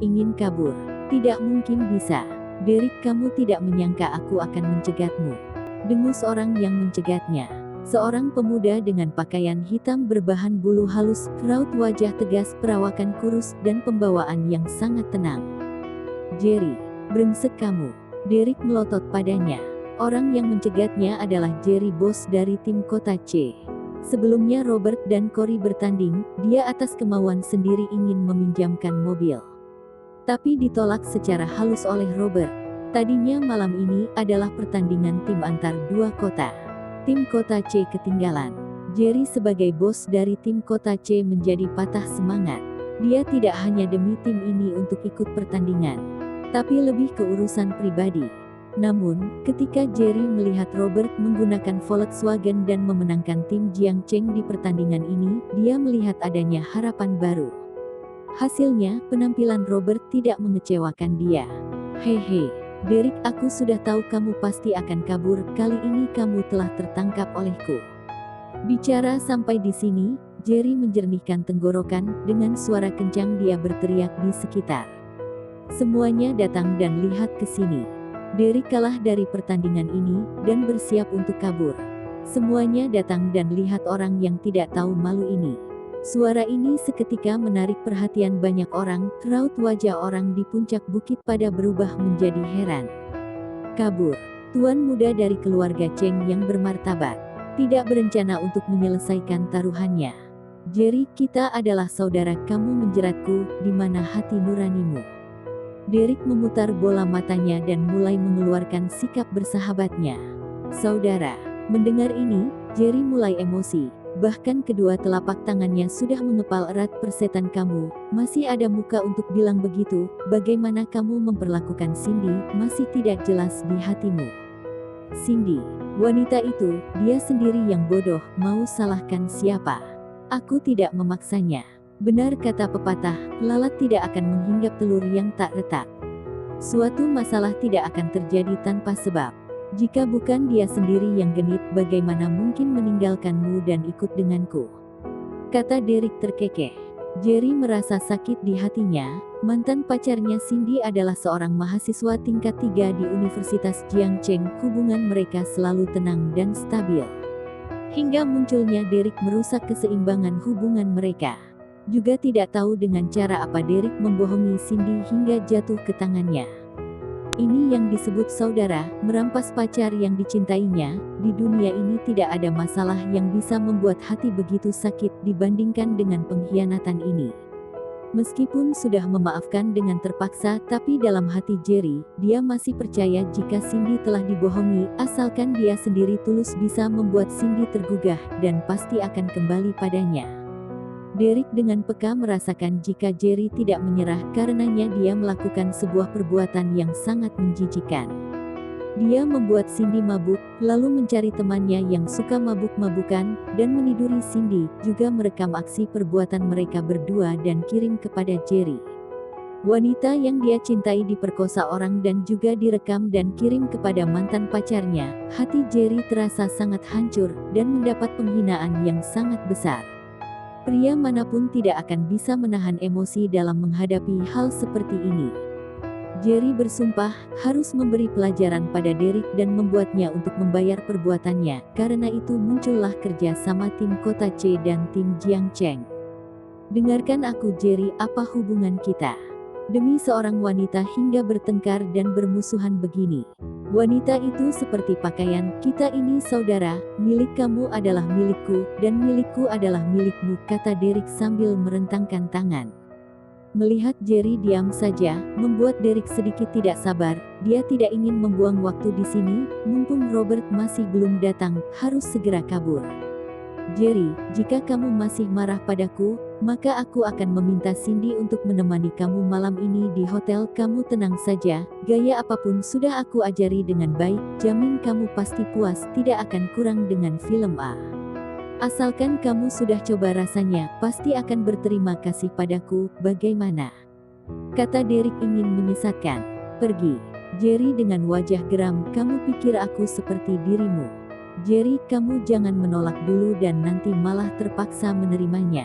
Ingin kabur? Tidak mungkin bisa. Derek, kamu tidak menyangka aku akan mencegatmu. Dengus orang yang mencegatnya. Seorang pemuda dengan pakaian hitam berbahan bulu halus, raut wajah tegas, perawakan kurus, dan pembawaan yang sangat tenang. Jerry, brengsek kamu. Derek melotot padanya. Orang yang mencegatnya adalah Jerry, bos dari tim Kota C. Sebelumnya Robert dan Corey bertanding, dia atas kemauan sendiri ingin meminjamkan mobil. Tapi ditolak secara halus oleh Robert. Tadinya malam ini adalah pertandingan tim antar dua kota. Tim Kota C ketinggalan. Jerry sebagai bos dari tim Kota C menjadi patah semangat. Dia tidak hanya demi tim ini untuk ikut pertandingan, tapi lebih ke urusan pribadi. Namun, ketika Jerry melihat Robert menggunakan Volkswagen dan memenangkan tim Jiangcheng di pertandingan ini, dia melihat adanya harapan baru. Hasilnya, penampilan Robert tidak mengecewakan dia. Hehe, Derek, aku sudah tahu kamu pasti akan kabur, kali ini kamu telah tertangkap olehku. Bicara sampai di sini, Jerry menjernihkan tenggorokan, dengan suara kencang dia berteriak di sekitar. Semuanya datang dan lihat ke sini. Derek kalah dari pertandingan ini, dan bersiap untuk kabur. Semuanya datang dan lihat orang yang tidak tahu malu ini. Suara ini seketika menarik perhatian banyak orang, raut wajah orang di puncak bukit pada berubah menjadi heran. Kabur. Tuan muda dari keluarga Cheng yang bermartabat. Tidak berencana untuk menyelesaikan taruhannya. Jerry, kita adalah saudara, kamu menjeratku, di mana hati nuranimu? Derek memutar bola matanya dan mulai mengeluarkan sikap bersahabatnya. Saudara. Mendengar ini, Jerry mulai emosi. Bahkan kedua telapak tangannya sudah mengepal erat. Persetan kamu, masih ada muka untuk bilang begitu? Bagaimana kamu memperlakukan Cindy, masih tidak jelas di hatimu. Cindy, wanita itu, dia sendiri yang bodoh, mau salahkan siapa? Aku tidak memaksanya. Benar kata pepatah, lalat tidak akan menghinggap telur yang tak retak. Suatu masalah tidak akan terjadi tanpa sebab. Jika bukan dia sendiri yang genit, bagaimana mungkin meninggalkanmu dan ikut denganku? Kata Derek terkekeh. Jerry merasa sakit di hatinya. Mantan pacarnya Cindy adalah seorang mahasiswa tingkat 3 di Universitas Jiangcheng. Hubungan mereka selalu tenang dan stabil. Hingga munculnya Derek merusak keseimbangan hubungan mereka. Juga tidak tahu dengan cara apa Derek membohongi Cindy hingga jatuh ke tangannya. Ini yang disebut saudara, merampas pacar yang dicintainya. Di dunia ini tidak ada masalah yang bisa membuat hati begitu sakit dibandingkan dengan pengkhianatan ini. Meskipun sudah memaafkan dengan terpaksa, tapi dalam hati Jerry, dia masih percaya jika Cindy telah dibohongi, asalkan dia sendiri tulus bisa membuat Cindy tergugah, dan pasti akan kembali padanya. Derek dengan peka merasakan jika Jerry tidak menyerah, karenanya dia melakukan sebuah perbuatan yang sangat menjijikan. Dia membuat Cindy mabuk, lalu mencari temannya yang suka mabuk-mabukan, dan meniduri Cindy, juga merekam aksi perbuatan mereka berdua dan kirim kepada Jerry. Wanita yang dia cintai diperkosa orang dan juga direkam dan kirim kepada mantan pacarnya. Hati Jerry terasa sangat hancur, dan mendapat penghinaan yang sangat besar. Pria manapun tidak akan bisa menahan emosi dalam menghadapi hal seperti ini. Jerry bersumpah harus memberi pelajaran pada Derek dan membuatnya untuk membayar perbuatannya. Karena itu muncullah kerja sama tim Kota C dan tim Jiangcheng. Dengarkan aku Jerry, apa hubungan kita? Demi seorang wanita hingga bertengkar dan bermusuhan begini. Wanita itu seperti pakaian, kita ini saudara, milik kamu adalah milikku, dan milikku adalah milikmu, kata Derek sambil merentangkan tangan. Melihat Jerry diam saja, membuat Derek sedikit tidak sabar. Dia tidak ingin membuang waktu di sini, mumpung Robert masih belum datang, harus segera kabur. Jerry, jika kamu masih marah padaku, maka aku akan meminta Cindy untuk menemani kamu malam ini di hotel. Kamu tenang saja, gaya apapun sudah aku ajari dengan baik, jamin kamu pasti puas, tidak akan kurang dengan film A. Asalkan kamu sudah coba rasanya, pasti akan berterima kasih padaku, bagaimana? Kata Derek ingin menyesatkan. Pergi. Jerry dengan wajah geram, kamu pikir aku seperti dirimu? Jerry, kamu jangan menolak dulu dan nanti malah terpaksa menerimanya.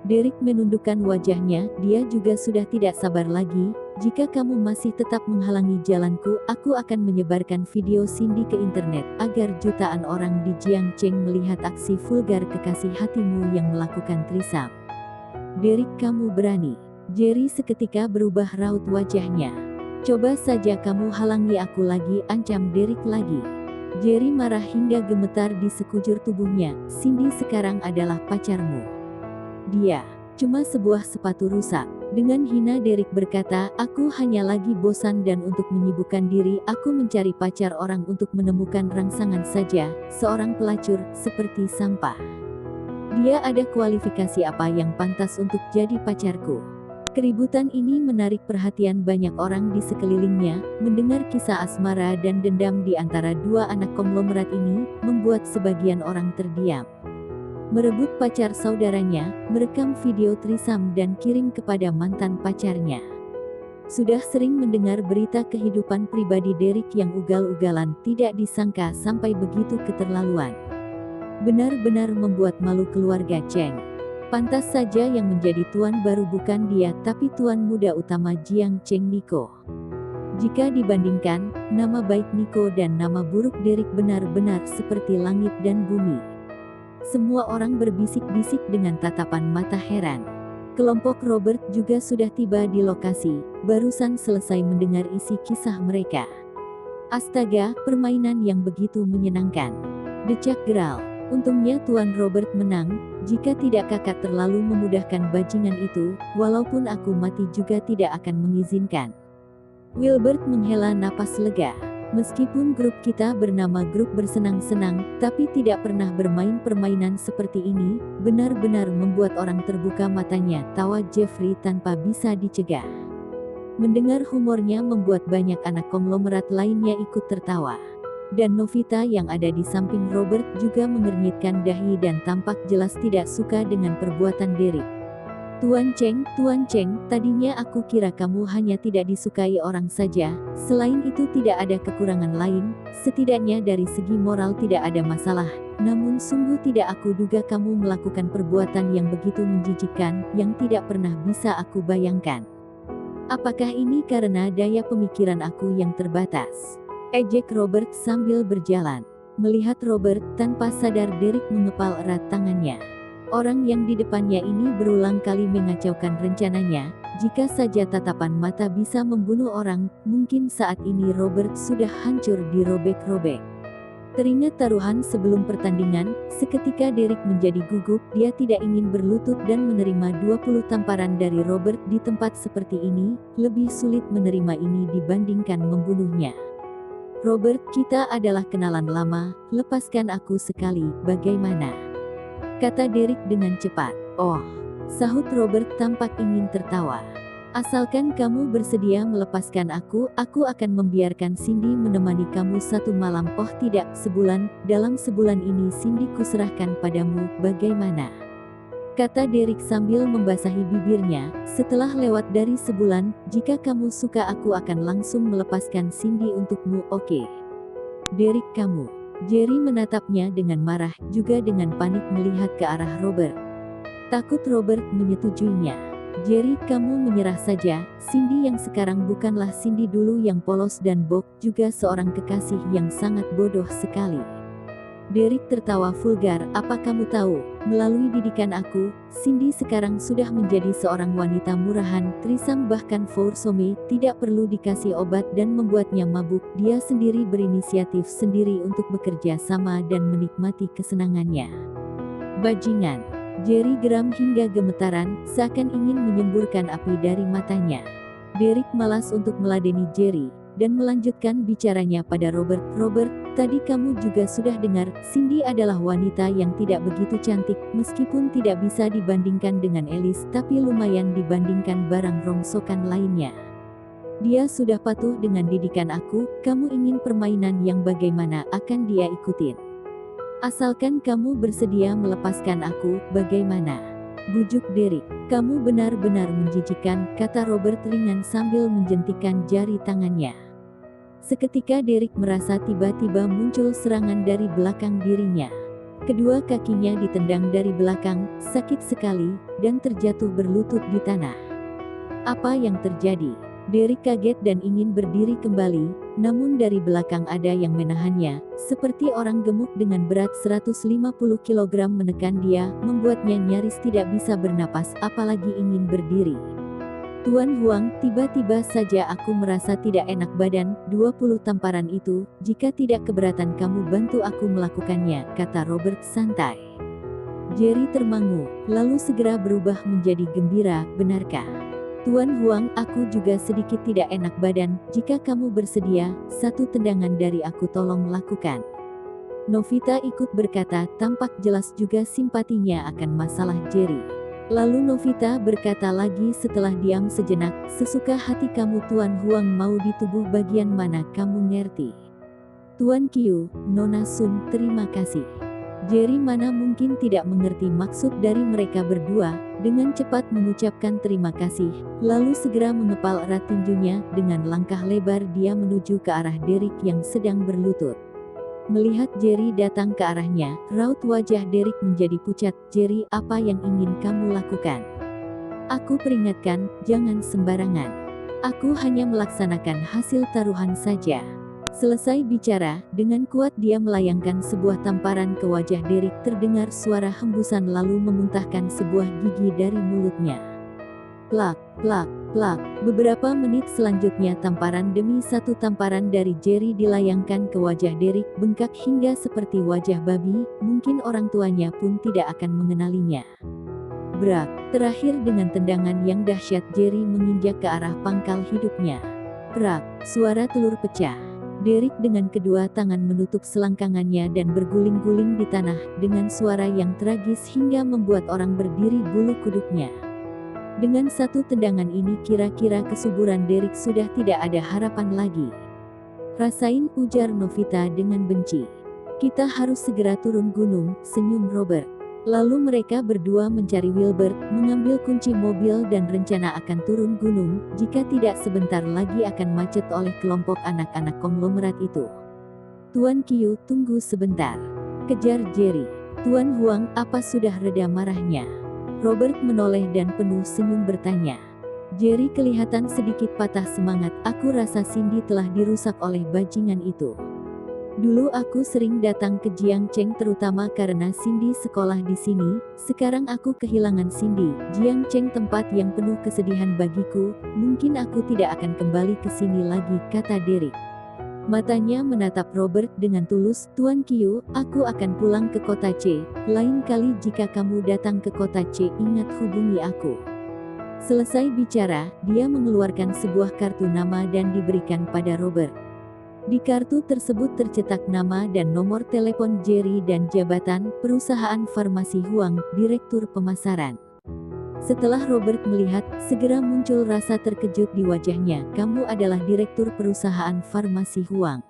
Derek menundukkan wajahnya, dia juga sudah tidak sabar lagi. Jika kamu masih tetap menghalangi jalanku, aku akan menyebarkan video Cindy ke internet, agar jutaan orang di Jiangcheng melihat aksi vulgar kekasih hatimu yang melakukan trisam. Derek, kamu berani. Jerry seketika berubah raut wajahnya. Coba saja kamu halangi aku lagi, ancam Derek lagi. Jerry marah hingga gemetar di sekujur tubuhnya. Cindy sekarang adalah pacarmu. Dia cuma sebuah sepatu rusak. Dengan hina Derek berkata, aku hanya lagi bosan dan untuk menyibukkan diri, aku mencari pacar orang untuk menemukan rangsangan saja, seorang pelacur, seperti sampah. Dia ada kualifikasi apa yang pantas untuk jadi pacarku? Keributan ini menarik perhatian banyak orang di sekelilingnya. Mendengar kisah asmara dan dendam di antara dua anak konglomerat ini, membuat sebagian orang terdiam. Merebut pacar saudaranya, merekam video trisam dan kirim kepada mantan pacarnya. Sudah sering mendengar berita kehidupan pribadi Derek yang ugal-ugalan, tidak disangka sampai begitu keterlaluan. Benar-benar membuat malu keluarga Cheng. Pantas saja yang menjadi tuan baru bukan dia, tapi tuan muda utama Jiangcheng, Nico. Jika dibandingkan, nama baik Nico dan nama buruk Derek benar-benar seperti langit dan bumi. Semua orang berbisik-bisik dengan tatapan mata heran. Kelompok Robert juga sudah tiba di lokasi, barusan selesai mendengar isi kisah mereka. Astaga, permainan yang begitu menyenangkan. Decak geral. Untungnya Tuan Robert menang, jika tidak kakak terlalu memudahkan bajingan itu, walaupun aku mati juga tidak akan mengizinkan. Wilbert menghela napas lega. Meskipun grup kita bernama grup bersenang-senang, tapi tidak pernah bermain permainan seperti ini, benar-benar membuat orang terbuka matanya, tawa Jeffrey tanpa bisa dicegah. Mendengar humornya membuat banyak anak konglomerat lainnya ikut tertawa. Dan Novita yang ada di samping Robert juga mengernyitkan dahi dan tampak jelas tidak suka dengan perbuatan Derek. Tuan Cheng, tadinya aku kira kamu hanya tidak disukai orang saja, selain itu tidak ada kekurangan lain, setidaknya dari segi moral tidak ada masalah, namun sungguh tidak aku duga kamu melakukan perbuatan yang begitu menjijikkan, yang tidak pernah bisa aku bayangkan. Apakah ini karena daya pemikiran aku yang terbatas? Ejek Robert sambil berjalan. Melihat Robert, tanpa sadar Derek mengepal erat tangannya. Orang yang di depannya ini berulang kali mengacaukan rencananya. Jika saja tatapan mata bisa membunuh orang, mungkin saat ini Robert sudah hancur dirobek-robek. Teringat taruhan sebelum pertandingan, seketika Derek menjadi gugup. Dia tidak ingin berlutut dan menerima 20 tamparan dari Robert di tempat seperti ini. Lebih sulit menerima ini dibandingkan membunuhnya. Robert, kita adalah kenalan lama, lepaskan aku sekali, bagaimana? Kata Derek dengan cepat. Oh, sahut Robert tampak ingin tertawa. Asalkan kamu bersedia melepaskan aku akan membiarkan Cindy menemani kamu satu malam. Oh tidak, sebulan, dalam sebulan ini Cindy kuserahkan padamu, bagaimana? Kata Derek sambil membasahi bibirnya. Setelah lewat dari sebulan, jika kamu suka aku akan langsung melepaskan Cindy untukmu, oke? Derek, kamu. Jerry menatapnya dengan marah, juga dengan panik melihat ke arah Robert. Takut Robert menyetujuinya. Jerry, kamu menyerah saja, Cindy yang sekarang bukanlah Cindy dulu yang polos dan bok, juga seorang kekasih yang sangat bodoh sekali. Derek tertawa vulgar, apa kamu tahu, melalui didikan aku, Cindy sekarang sudah menjadi seorang wanita murahan, trisam bahkan foursome, tidak perlu dikasih obat dan membuatnya mabuk, dia sendiri berinisiatif sendiri untuk bekerja sama dan menikmati kesenangannya. Bajingan. Jerry geram hingga gemetaran, seakan ingin menyemburkan api dari matanya. Derek malas untuk meladeni Jerry, dan melanjutkan bicaranya pada Robert. Robert, tadi kamu juga sudah dengar, Cindy adalah wanita yang tidak begitu cantik, meskipun tidak bisa dibandingkan dengan Alice, tapi lumayan dibandingkan barang rongsokan lainnya. Dia sudah patuh dengan didikan aku, kamu ingin permainan yang bagaimana akan dia ikutin. Asalkan kamu bersedia melepaskan aku, bagaimana? Bujuk Derek. Kamu benar-benar menjijikkan, kata Robert ringan sambil menjentikan jari tangannya. Seketika Derek merasa tiba-tiba muncul serangan dari belakang dirinya. Kedua kakinya ditendang dari belakang, sakit sekali, dan terjatuh berlutut di tanah. Apa yang terjadi? Derek kaget dan ingin berdiri kembali, namun dari belakang ada yang menahannya, seperti orang gemuk dengan berat 150 kg menekan dia, membuatnya nyaris tidak bisa bernapas, apalagi ingin berdiri. Tuan Huang, tiba-tiba saja aku merasa tidak enak badan, 20 tamparan itu, jika tidak keberatan kamu bantu aku melakukannya, kata Robert santai. Jerry termangu, lalu segera berubah menjadi gembira, benarkah? Tuan Huang, aku juga sedikit tidak enak badan, jika kamu bersedia, satu tendangan dari aku tolong lakukan. Novita ikut berkata, tampak jelas juga simpatinya akan masalah Jerry. Lalu Novita berkata lagi setelah diam sejenak, sesuka hati kamu Tuan Huang, mau di tubuh bagian mana kamu ngerti. Tuan Qiu, Nona Sun, terima kasih. Jerry mana mungkin tidak mengerti maksud dari mereka berdua, dengan cepat mengucapkan terima kasih, lalu segera mengepal erat tinjunya, dengan langkah lebar dia menuju ke arah Derek yang sedang berlutut. Melihat Jerry datang ke arahnya, raut wajah Derek menjadi pucat. Jerry, apa yang ingin kamu lakukan? Aku peringatkan, jangan sembarangan. Aku hanya melaksanakan hasil taruhan saja. Selesai bicara, dengan kuat dia melayangkan sebuah tamparan ke wajah Derek. Terdengar suara hembusan lalu memuntahkan sebuah gigi dari mulutnya. Plak, plak, plak. Beberapa menit selanjutnya tamparan demi satu tamparan dari Jerry dilayangkan ke wajah Derek, bengkak hingga seperti wajah babi, mungkin orang tuanya pun tidak akan mengenalinya. Brak, terakhir dengan tendangan yang dahsyat Jerry menginjak ke arah pangkal hidupnya. Brak, suara telur pecah. Derek dengan kedua tangan menutup selangkangannya dan berguling-guling di tanah, dengan suara yang tragis hingga membuat orang berdiri bulu kuduknya. Dengan satu tendangan ini kira-kira kesuburan Derek sudah tidak ada harapan lagi. Rasain, ujar Novita dengan benci. Kita harus segera turun gunung, senyum Robert. Lalu mereka berdua mencari Wilbert, mengambil kunci mobil dan rencana akan turun gunung, jika tidak sebentar lagi akan macet oleh kelompok anak-anak konglomerat itu. Tuan Qiu, tunggu sebentar. Kejar Jerry. Tuan Huang, apa sudah reda marahnya? Robert menoleh dan penuh senyum bertanya. Jerry kelihatan sedikit patah semangat, aku rasa Cindy telah dirusak oleh bajingan itu. Dulu aku sering datang ke Jiangcheng terutama karena Cindy sekolah di sini, sekarang aku kehilangan Cindy. Jiangcheng tempat yang penuh kesedihan bagiku, mungkin aku tidak akan kembali ke sini lagi, kata Derek. Matanya menatap Robert dengan tulus, Tuan Qiu, aku akan pulang ke kota C. Lain kali jika kamu datang ke kota C, ingat hubungi aku. Selesai bicara, dia mengeluarkan sebuah kartu nama dan diberikan pada Robert. Di kartu tersebut tercetak nama dan nomor telepon Jerry dan jabatan, perusahaan farmasi Huang, direktur pemasaran. Setelah Robert melihat, segera muncul rasa terkejut di wajahnya. Kamu adalah direktur perusahaan farmasi Huang.